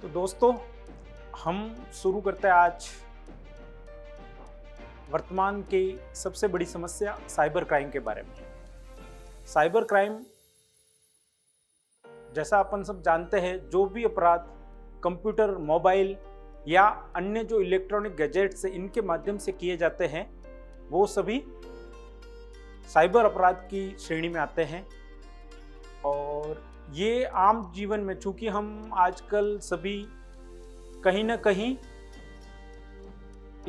तो दोस्तों, हम शुरू करते हैं आज वर्तमान की सबसे बड़ी समस्या साइबर क्राइम के बारे में। साइबर क्राइम, जैसा अपन सब जानते हैं, जो भी अपराध कंप्यूटर, मोबाइल या अन्य जो इलेक्ट्रॉनिक गैजेट्स इनके माध्यम से किए जाते हैं, वो सभी साइबर अपराध की श्रेणी में आते हैं। और ये आम जीवन में, चूंकि हम आजकल सभी कहीं ना कहीं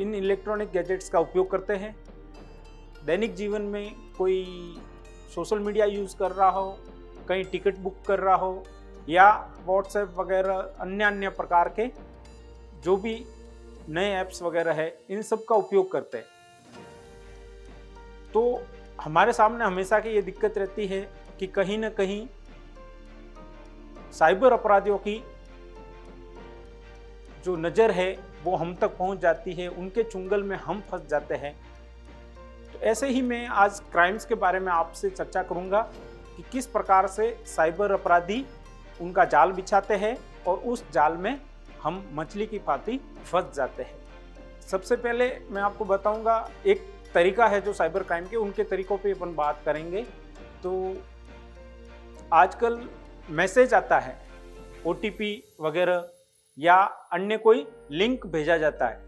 इन इलेक्ट्रॉनिक गैजेट्स का उपयोग करते हैं, दैनिक जीवन में कोई सोशल मीडिया यूज़ कर रहा हो, कहीं टिकट बुक कर रहा हो या व्हाट्सएप वगैरह अन्य अन्य प्रकार के जो भी नए ऐप्स वगैरह है, इन सब का उपयोग करते हैं। तो हमारे सामने हमेशा की ये दिक्कत रहती है कि कहीं ना कहीं साइबर अपराधियों की जो नज़र है वो हम तक पहुंच जाती है, उनके चुंगल में हम फंस जाते हैं। तो ऐसे ही मैं आज क्राइम्स के बारे में आपसे चर्चा करूंगा कि किस प्रकार से साइबर अपराधी उनका जाल बिछाते हैं और उस जाल में हम मछली की भांति फंस जाते हैं। सबसे पहले मैं आपको बताऊंगा एक तरीका है जो साइबर क्राइम के, उनके तरीकों पे अपन बात करेंगे। तो आजकल मैसेज आता है, OTP वगैरह या अन्य कोई लिंक भेजा जाता है।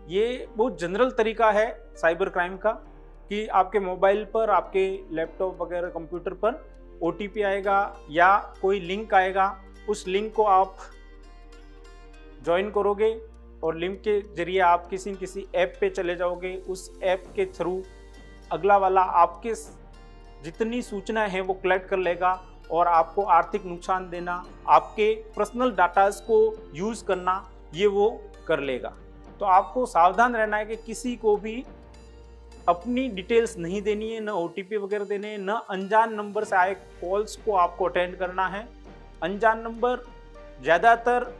ये बहुत जनरल तरीका है साइबर क्राइम का कि आपके मोबाइल पर, आपके लैपटॉप वगैरह कंप्यूटर पर OTP आएगा या कोई लिंक आएगा। उस लिंक को आप ज्वाइन करोगे और लिंक के जरिए आप किसी न किसी ऐप पे चले जाओगे। उस ऐप के थ्रू अगला वाला आपके जितनी सूचना है वो कलेक्ट कर लेगा और आपको आर्थिक नुकसान देना, आपके पर्सनल डाटास को यूज़ करना, ये वो कर लेगा। तो आपको सावधान रहना है कि किसी को भी अपनी डिटेल्स नहीं देनी है, न OTP वगैरह देने हैं, न अनजान नंबर से आए कॉल्स को आपको अटेंड करना है। अनजान नंबर ज़्यादातर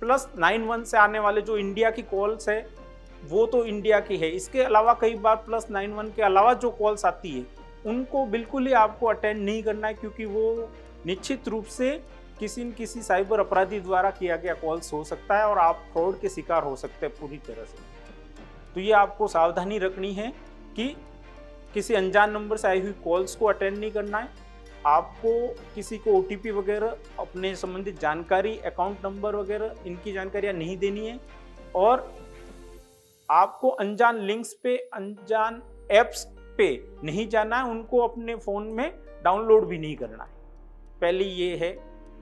+91 से आने वाले जो इंडिया की कॉल्स है वो तो इंडिया की है। इसके अलावा कई बार +91 के अलावा जो कॉल्स आती है उनको बिल्कुल ही आपको अटेंड नहीं करना है, क्योंकि वो निश्चित रूप से किसी न किसी साइबर अपराधी द्वारा किया गया कॉल्स हो सकता है और आप फ्रॉड के शिकार हो सकते हैं पूरी तरह से। तो ये आपको सावधानी रखनी है कि किसी अनजान नंबर से आई हुई कॉल्स को अटेंड नहीं करना है। आपको किसी को OTP वगैरह, अपने संबंधित जानकारी, अकाउंट नंबर वगैरह, इनकी जानकारियाँ नहीं देनी है। और आपको अनजान लिंक्स पे, अनजान ऐप्स पे नहीं जाना है, उनको अपने फ़ोन में डाउनलोड भी नहीं करना है। पहले ये है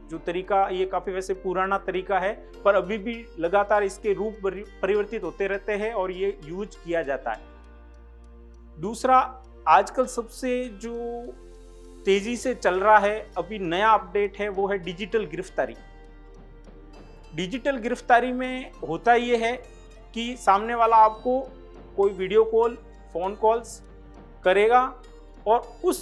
जो तरीका, ये काफ़ी वैसे पुराना तरीका है पर अभी भी लगातार इसके रूप परिवर्तित होते रहते हैं और ये यूज किया जाता है। दूसरा, आजकल सबसे जो तेज़ी से चल रहा है, अभी नया अपडेट है, वो है डिजिटल गिरफ्तारी। डिजिटल गिरफ्तारी में होता ये है कि सामने वाला आपको कोई वीडियो कॉल, फ़ोन कॉल्स करेगा और उस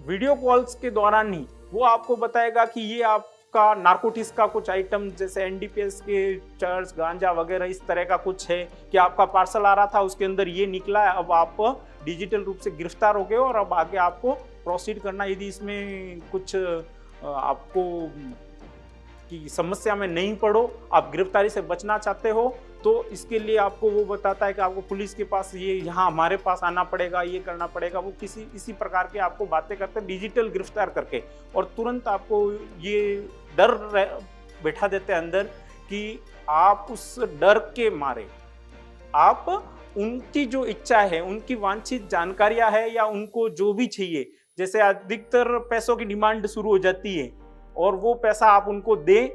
वीडियो कॉल्स के दौरान ही वो आपको बताएगा कि ये आपका नारकोटिक्स का कुछ आइटम, जैसे NDPS के चर्च, गांजा वगैरह, इस तरह का कुछ है कि आपका पार्सल आ रहा था, उसके अंदर ये निकला है। अब आप डिजिटल रूप से गिरफ्तार हो गए और अब आगे आपको प्रोसीड करना। यदि इसमें कुछ आपको की समस्या में नहीं पड़ो, आप गिरफ्तारी से बचना चाहते हो, तो इसके लिए आपको वो बताता है कि आपको पुलिस के पास, ये यहाँ हमारे पास आना पड़ेगा, ये करना पड़ेगा। वो किसी इसी प्रकार के आपको बातें करते हैं डिजिटल गिरफ्तार करके, और तुरंत आपको ये डर बैठा देते हैं अंदर कि आप उस डर के मारे आप उनकी जो इच्छा है, उनकी वांछित जानकारियां है या उनको जो भी चाहिए, जैसे अधिकतर पैसों की डिमांड शुरू हो जाती है और वो पैसा आप उनको दें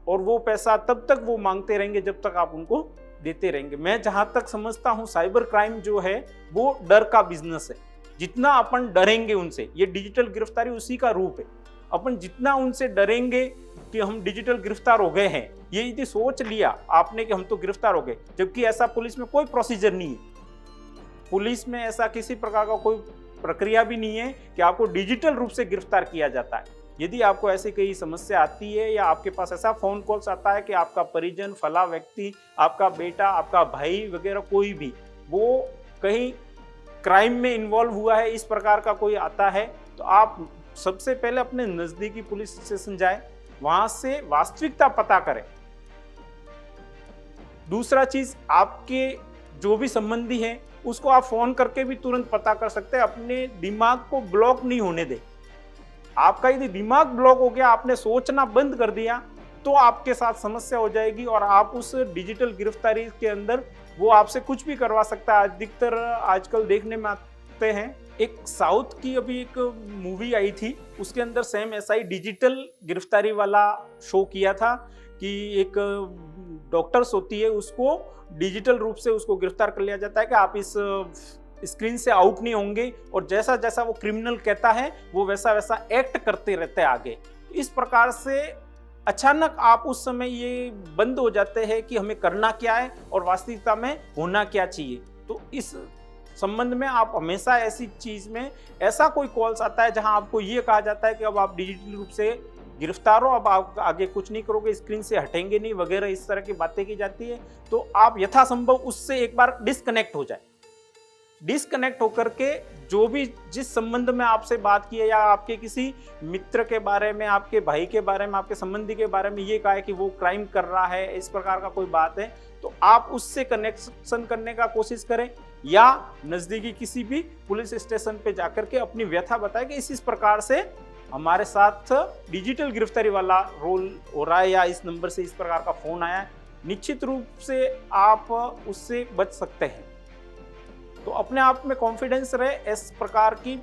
और वो पैसा तब तक वो मांगते रहेंगे जब तक आप उनको देते रहेंगे। मैं जहां तक समझता हूं, साइबर क्राइम जो है वो डर का बिजनेस है। जितना अपन डरेंगे उनसे, ये डिजिटल गिरफ्तारी उसी का रूप है। अपन जितना उनसे डरेंगे कि हम डिजिटल गिरफ्तार हो गए हैं, ये यदि सोच लिया आपने कि हम तो गिरफ्तार हो गए, जबकि ऐसा पुलिस में कोई प्रोसीजर नहीं है। पुलिस में ऐसा किसी प्रकार का कोई प्रक्रिया भी नहीं है कि आपको डिजिटल रूप से गिरफ्तार किया जाता है। यदि आपको ऐसी कोई समस्या आती है या आपके पास ऐसा फ़ोन कॉल्स आता है कि आपका परिजन, फला व्यक्ति, आपका बेटा, आपका भाई वगैरह कोई भी वो कहीं क्राइम में इन्वॉल्व हुआ है, इस प्रकार का कोई आता है, तो आप सबसे पहले अपने नज़दीकी पुलिस स्टेशन जाएं वहां से वास्तविकता पता करें। दूसरा चीज, आपके जो भी संबंधी है उसको आप फोन करके भी तुरंत पता कर सकते हैं। अपने दिमाग को ब्लॉक नहीं होने दें। आपका यदि दिमाग ब्लॉक हो गया, आपने सोचना बंद कर दिया, तो आपके साथ समस्या हो जाएगी और आप उस डिजिटल गिरफ्तारी के अंदर वो आपसे कुछ भी करवा सकता है। अधिकतर आजकल देखने में आते हैं, एक साउथ की अभी एक मूवी आई थी, उसके अंदर सेम ऐसा ही डिजिटल गिरफ्तारी वाला शो किया था कि एक डॉक्टर्स होती है, उसको डिजिटल रूप से उसको गिरफ्तार कर लिया जाता है कि आप इस स्क्रीन से आउट नहीं होंगे, और जैसा जैसा वो क्रिमिनल कहता है वो वैसा वैसा एक्ट करते रहते हैं आगे। इस प्रकार से अचानक आप उस समय ये बंद हो जाते हैं कि हमें करना क्या है और वास्तविकता में होना क्या चाहिए। तो इस संबंध में आप हमेशा ऐसी चीज में, ऐसा कोई कॉल्स आता है जहां आपको ये कहा जाता है कि अब आप डिजिटल रूप से गिरफ्तार हो, अब आप आगे कुछ नहीं करोगे, स्क्रीन से हटेंगे नहीं वगैरह, इस तरह की बातें की जाती है, तो आप यथासंभव उससे एक बार डिस्कनेक्ट हो जाए। डिस्कनेक्ट होकर के जो भी जिस संबंध में आपसे बात की है, या आपके किसी मित्र के बारे में, आपके भाई के बारे में, आपके संबंधी के बारे में ये कहा है कि वो क्राइम कर रहा है, इस प्रकार का कोई बात है, तो आप उससे कनेक्शन करने का कोशिश करें, या नजदीकी किसी भी पुलिस स्टेशन पे जाकर के अपनी व्यथा बताएं कि इस प्रकार से हमारे साथ डिजिटल गिरफ्तारी वाला रोल हो रहा है, या इस नंबर से इस प्रकार का फोन आया है। निश्चित रूप से आप उससे बच सकते हैं। तो अपने आप में कॉन्फिडेंस रहे इस प्रकार की।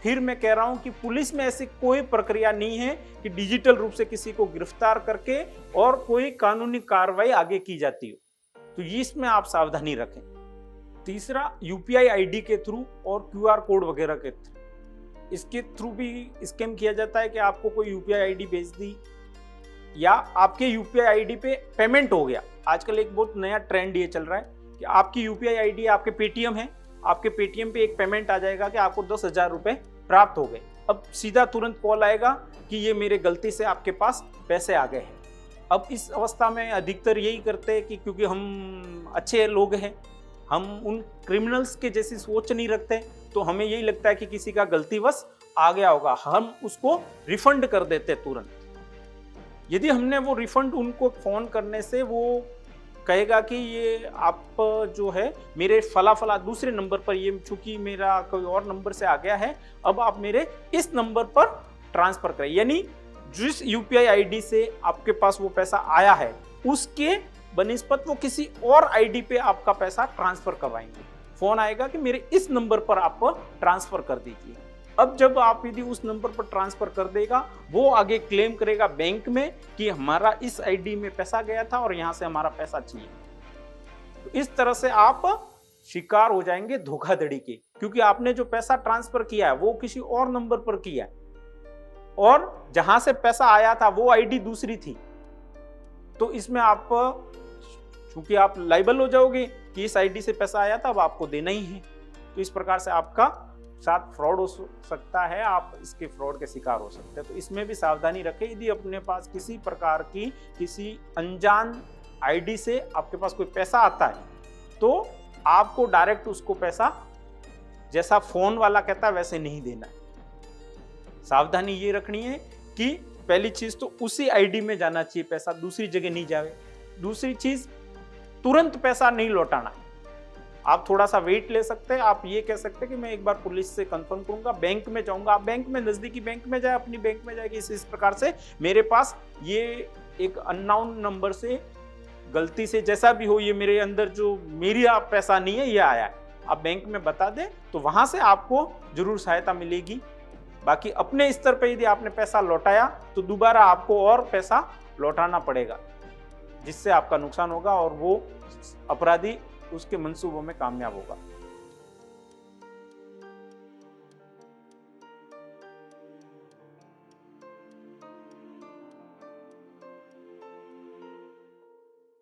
फिर मैं कह रहा हूं कि पुलिस में ऐसी कोई प्रक्रिया नहीं है कि डिजिटल रूप से किसी को गिरफ्तार करके और कोई कानूनी कार्रवाई आगे की जाती हो, तो इसमें आप सावधानी रखें। तीसरा, यूपीआई आईडी के थ्रू और क्यूआर कोड वगैरह के थ्रू, इसके थ्रू भी स्कैम किया जाता है कि आपको कोई यूपीआई आईडी भेज दी, या आपके यूपीआई आईडी पे पेमेंट हो गया। आजकल एक बहुत नया ट्रेंड ये चल रहा है कि आपकी यूपीआई आईडी, आपके पेटीएम है, आपके पेटीएम पे एक पेमेंट आ जाएगा कि आपको 10,000 रुपए प्राप्त हो गए। अब सीधा तुरंत कॉल आएगा कि ये मेरे गलती से आपके पास पैसे आ गए हैं। अब इस अवस्था में अधिकतर यही करते हैं कि क्योंकि हम अच्छे लोग हैं, हम उन क्रिमिनल्स के जैसी सोच नहीं रखते, तो हमें यही लगता है कि किसी का गलतीवश आ गया होगा, हम उसको रिफंड कर देते तुरंत। यदि हमने वो रिफंड, उनको फोन करने से वो कहेगा कि ये आप जो है मेरे फला दूसरे नंबर पर, ये चूंकि मेरा कोई और नंबर से आ गया है, अब आप मेरे इस नंबर पर ट्रांसफर करें। यानी जिस यूपीआई आईडी से आपके पास वो पैसा आया है, उसके बनिस्पत वो किसी और आईडी पे आपका पैसा ट्रांसफर करवाएंगे। फोन आएगा कि मेरे इस नंबर पर आप ट्रांसफर कर दीजिए। अब जब आप यदि उस नंबर पर ट्रांसफर कर देगा, वो आगे क्लेम करेगा बैंक में कि हमारा इस आईडी में पैसा गया था और यहां से हमारा पैसा चाहिए। तो इस तरह से आप शिकार हो जाएंगे धोखाधड़ी के, क्योंकि आपने जो पैसा ट्रांसफर किया है वो किसी और नंबर पर किया है, और जहां से पैसा आया था वो आईडी दूसरी थी। तो इसमें आप, चूंकि आप लाइबल हो जाओगे कि इस आईडी से पैसा आया था, अब आपको देना ही है। तो इस प्रकार से आपका साथ फ्रॉड हो सकता है, आप इसके फ्रॉड के शिकार हो सकते हैं। तो इसमें भी सावधानी रखें। यदि अपने पास किसी प्रकार की किसी अनजान आईडी से आपके पास कोई पैसा आता है, तो आपको डायरेक्ट उसको पैसा जैसा फोन वाला कहता है वैसे नहीं देना है। सावधानी ये रखनी है कि पहली चीज तो उसी आईडी में जाना चाहिए पैसा, दूसरी जगह नहीं जावे। दूसरी चीज, तुरंत पैसा नहीं लौटाना। आप थोड़ा सा वेट ले सकते हैं। आप ये कह सकते हैं कि मैं एक बार पुलिस से कंफर्म करूंगा, बैंक में जाऊंगा। आप बैंक में, नजदीकी बैंक में जाए, अपनी बैंक में जाए कि इस प्रकार से मेरे पास ये एक अननोन नंबर से गलती से जैसा भी हो, ये मेरे अंदर जो मेरा पैसा नहीं है ये आया है, आप बैंक में बता दें, तो वहां से आपको जरूर सहायता मिलेगी। बाकी अपने स्तर पर यदि आपने पैसा लौटाया तो दोबारा आपको और पैसा लौटाना पड़ेगा, जिससे आपका नुकसान होगा और वो अपराधी उसके मंसूबों में कामयाब होगा।